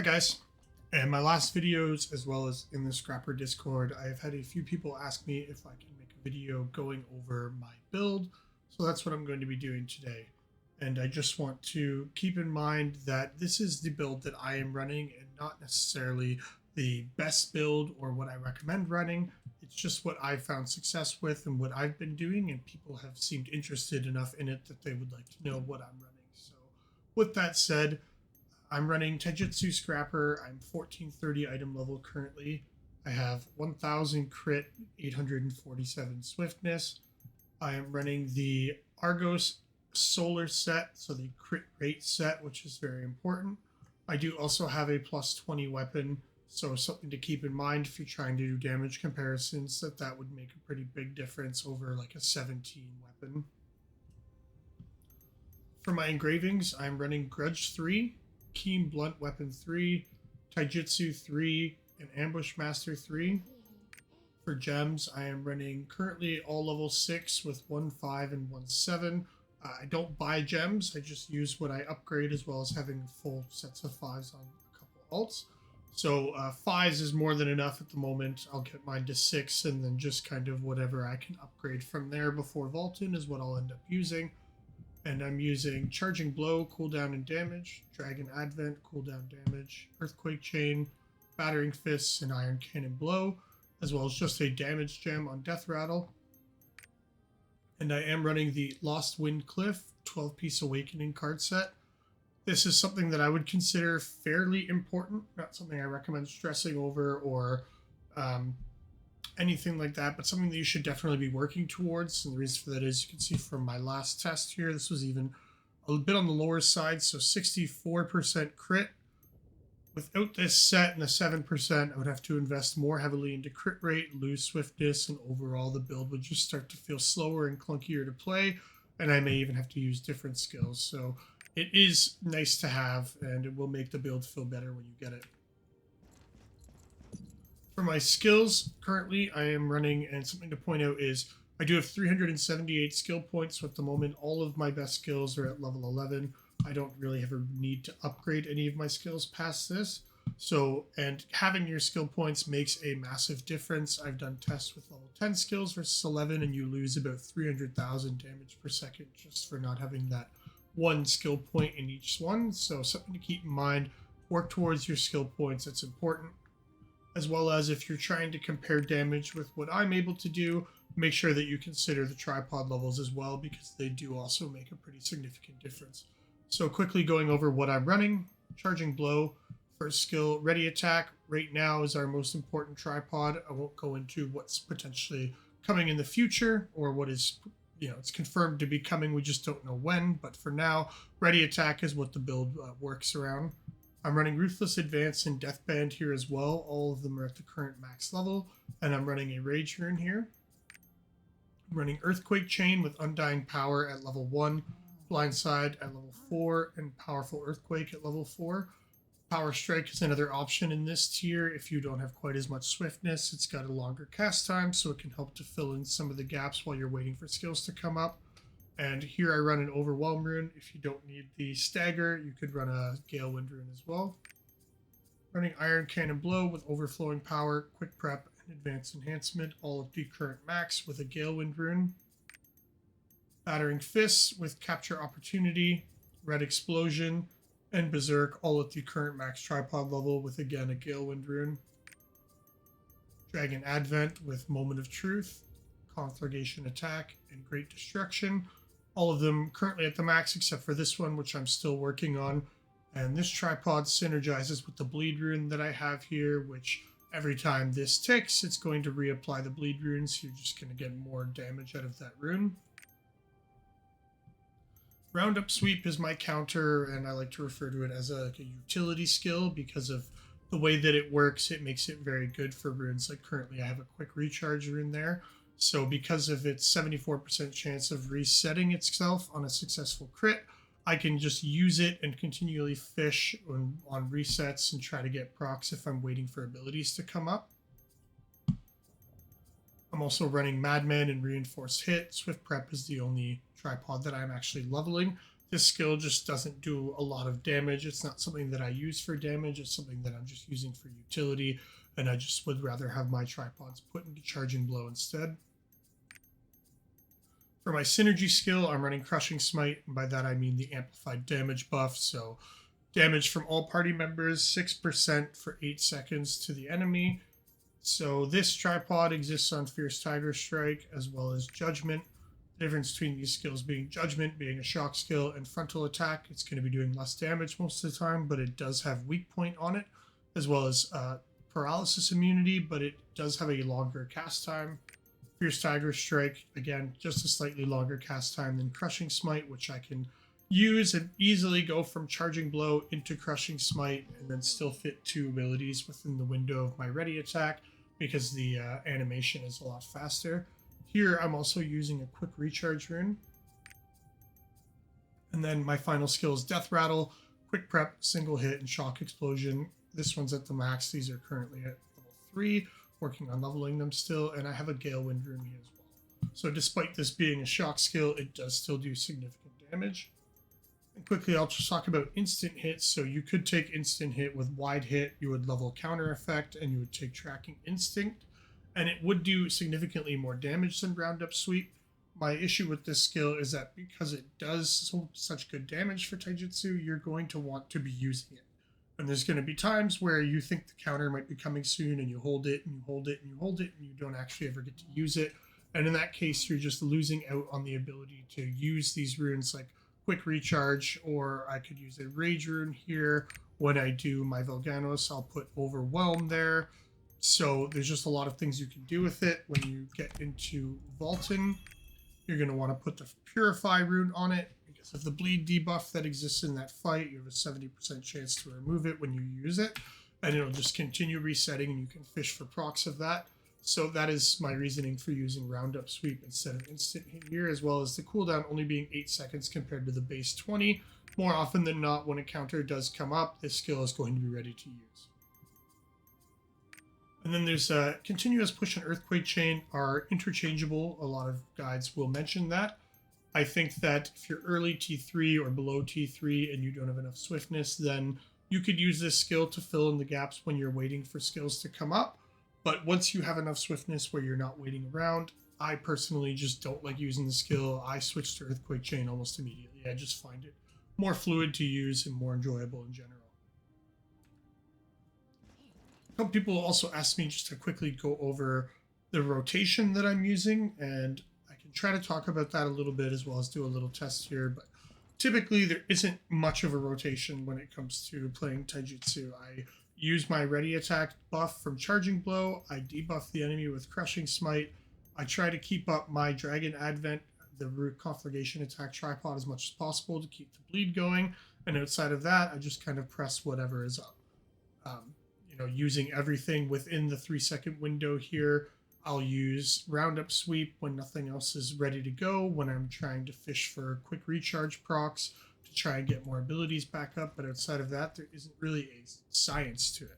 Hi guys. In my last videos, as well as in the Scrapper Discord, I have had a few people ask me if I can make a video going over my build. So that's what I'm going to be doing today. And I just want to keep in mind that this is the build that I am running and not necessarily the best build or what I recommend running. It's just what I've found success with and what I've been doing, and people have seemed interested enough in it that they would like to know what I'm running. So with that said, I'm running Taijutsu Scrapper. I'm 1430 item level currently. I have 1000 crit, 847 swiftness. I am running the Argos solar set, so the crit rate set, which is very important. I do also have a plus 20 weapon, so something to keep in mind if you're trying to do damage comparisons, that would make a pretty big difference over like a 17 weapon. For my engravings, I'm running Grudge 3, Keen Blunt Weapon 3, Taijutsu 3, and Ambush Master 3. For gems, I am running currently all level 6 with 1 5 and 1 7. I don't buy gems, I just use what I upgrade, as well as having full sets of 5s on a couple alts. So 5s is more than enough at the moment. I'll get mine to 6, and then just kind of whatever I can upgrade from there before Vaulting is what I'll end up using. And I'm using Charging Blow, cooldown and damage, Dragon Advent, cooldown damage, Earthquake Chain, Battering Fists, and Iron Cannon Blow, as well as just a damage gem on Death Rattle. And I am running the Lost Wind Cliff 12-piece Awakening card set. This is something that I would consider fairly important, not something I recommend stressing over or anything like that, but something that you should definitely be working towards. And the reason for that is, you can see from my last test here, this was even a bit on the lower side, so 64% crit. Without this set and the 7%, I would have to invest more heavily into crit rate, lose swiftness, and overall the build would just start to feel slower and clunkier to play, and I may even have to use different skills. So it is nice to have, and it will make the build feel better when you get it. For my skills, currently I am running, and something to point out is I do have 378 skill points, so at the moment all of my best skills are at level 11. I don't really ever need to upgrade any of my skills past this. So, and having your skill points makes a massive difference. I've done tests with level 10 skills versus 11, and you lose about 300,000 damage per second just for not having that one skill point in each one. So something to keep in mind, work towards your skill points, it's important. As well as if you're trying to compare damage with what I'm able to do, make sure that you consider the tripod levels as well, because they do also make a pretty significant difference. So quickly going over what I'm running. Charging Blow, first skill, ready attack. Right now is our most important tripod. I won't go into what's potentially coming in the future, or what is, it's confirmed to be coming, we just don't know when. But for now, ready attack is what the build works around. I'm running Ruthless Advance and Deathband here as well. All of them are at the current max level. And I'm running a Rage Rune here. I'm running Earthquake Chain with Undying Power at level 1, Blindside at level 4, and Powerful Earthquake at level 4. Power Strike is another option in this tier if you don't have quite as much swiftness. It's got a longer cast time, so it can help to fill in some of the gaps while you're waiting for skills to come up. And here I run an Overwhelm Rune. If you don't need the Stagger, you could run a Gale Wind Rune as well. Running Iron Cannon Blow with Overflowing Power, Quick Prep, and Advanced Enhancement, all at the current max with a Gale Wind Rune. Battering Fists with Capture Opportunity, Red Explosion, and Berserk, all at the current max tripod level with, again, a Gale Wind Rune. Dragon Advent with Moment of Truth, Conflagration Attack, and Great Destruction. All of them currently at the max, except for this one, which I'm still working on. And this tripod synergizes with the Bleed Rune that I have here, which every time this ticks, it's going to reapply the Bleed Rune, so you're just going to get more damage out of that rune. Roundup Sweep is my counter, and I like to refer to it as a utility skill because of the way that it works. It makes it very good for runes. Like currently I have a quick recharge rune there. So because of its 74% chance of resetting itself on a successful crit, I can just use it and continually fish on resets and try to get procs if I'm waiting for abilities to come up. I'm also running Madman and Reinforced Hit. Swift Prep is the only tripod that I'm actually leveling. This skill just doesn't do a lot of damage. It's not something that I use for damage. It's something that I'm just using for utility, and I just would rather have my tripods put into charging blow instead. For my synergy skill, I'm running Crushing Smite, and by that I mean the amplified damage buff. So damage from all party members, 6% for 8 seconds to the enemy. So this tripod exists on Fierce Tiger Strike as well as Judgment. The difference between these skills being Judgment being a shock skill and Frontal Attack. It's going to be doing less damage most of the time, but it does have weak point on it, as well as paralysis immunity, but it does have a longer cast time. Fierce Tiger Strike, again, just a slightly longer cast time than Crushing Smite, which I can use and easily go from Charging Blow into Crushing Smite and then still fit 2 abilities within the window of my ready attack because the animation is a lot faster. Here I'm also using a quick recharge rune. And then my final skill is Death Rattle, Quick Prep, Single Hit, and Shock Explosion. This one's at the max. These are currently at level 3, working on leveling them still, and I have a Gale Wind rune here as well. So despite this being a shock skill, it does still do significant damage. And quickly, I'll just talk about instant hits. So you could take instant hit with wide hit, you would level counter effect, and you would take tracking instinct, and it would do significantly more damage than roundup sweep. My issue with this skill is that because it does such good damage for Taijutsu, you're going to want to be using it. And there's going to be times where you think the counter might be coming soon and you hold it and you hold it and you hold it and you don't actually ever get to use it. And in that case, you're just losing out on the ability to use these runes like Quick Recharge, or I could use a Rage rune here. When I do my Velganos, I'll put Overwhelm there. So there's just a lot of things you can do with it. When you get into vaulting, you're going to want to put the Purify rune on it. Because of the bleed debuff that exists in that fight, you have a 70% chance to remove it when you use it. And it'll just continue resetting, and you can fish for procs of that. So that is my reasoning for using Roundup Sweep instead of Instant Hit here, as well as the cooldown only being 8 seconds compared to the base 20. More often than not, when a counter does come up, this skill is going to be ready to use. And then there's a Continuous Push and Earthquake Chain are interchangeable. A lot of guides will mention that. I think that if you're early T3 or below T3 and you don't have enough swiftness, then you could use this skill to fill in the gaps when you're waiting for skills to come up. But once you have enough swiftness where you're not waiting around, I personally just don't like using the skill. I switch to Earthquake Chain almost immediately. I just find it more fluid to use and more enjoyable in general. Some people also ask me just to quickly go over the rotation that I'm using, and I can try to talk about that a little bit as well as do a little test here, but typically there isn't much of a rotation when it comes to playing Taijutsu. I use my ready attack buff from Charging Blow, I debuff the enemy with Crushing Smite, I try to keep up my Dragon Advent, the Root Conflagration attack tripod as much as possible to keep the bleed going, and outside of that, I just kind of press whatever is up. Using everything within the 3-second window here. I'll use Roundup Sweep when nothing else is ready to go, when I'm trying to fish for quick recharge procs to try and get more abilities back up, but outside of that, there isn't really a science to it.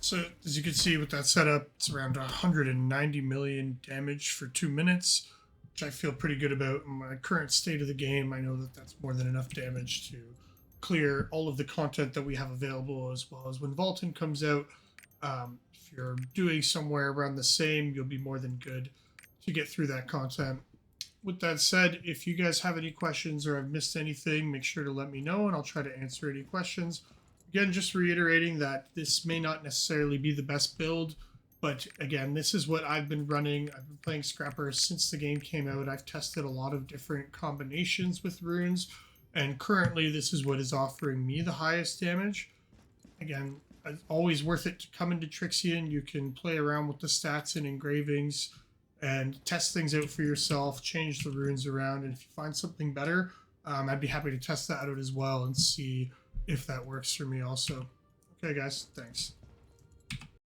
So as you can see with that setup, it's around 190 million damage for 2 minutes, which I feel pretty good about in my current state of the game. I know that that's more than enough damage to clear all of the content that we have available, as well as when Vaulton comes out. If you're doing somewhere around the same, you'll be more than good to get through that content. With that said, if you guys have any questions or I've missed anything, make sure to let me know and I'll try to answer any questions. Again, just reiterating that this may not necessarily be the best build, but again, this is what I've been running. I've been playing Scrapper since the game came out. I've tested a lot of different combinations with runes, and currently this is what is offering me the highest damage. Again, it's always worth it to come into Trixian. You can play around with the stats and engravings and test things out for yourself, change the runes around, and if you find something better, I'd be happy to test that out as well and see if that works for me also. Okay, guys, thanks.